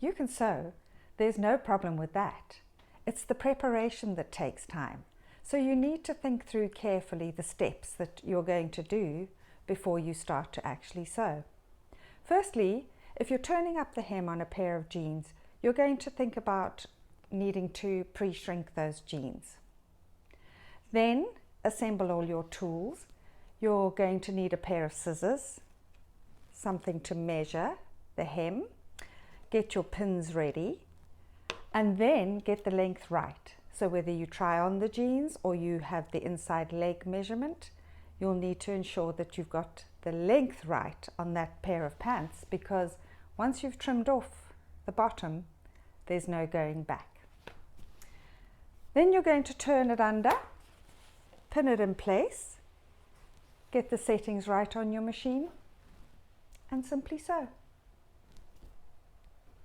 You can sew. There's no problem with that. It's the preparation that takes time. So you need to think through carefully the steps that you're going to do before you start to actually sew. Firstly, if you're turning up the hem on a pair of jeans, you're going to think about needing to pre-shrink those jeans. Then assemble all your tools. You're going to need a pair of scissors, something to measure the hem, get your pins ready, and then get the length right. So whether you try on the jeans or you have the inside leg measurement, you'll need to ensure that you've got the length right on that pair of pants, because once you've trimmed off the bottom, there's no going back. Then you're going to turn it under, pin it in place, get the settings right on your machine, and simply sew.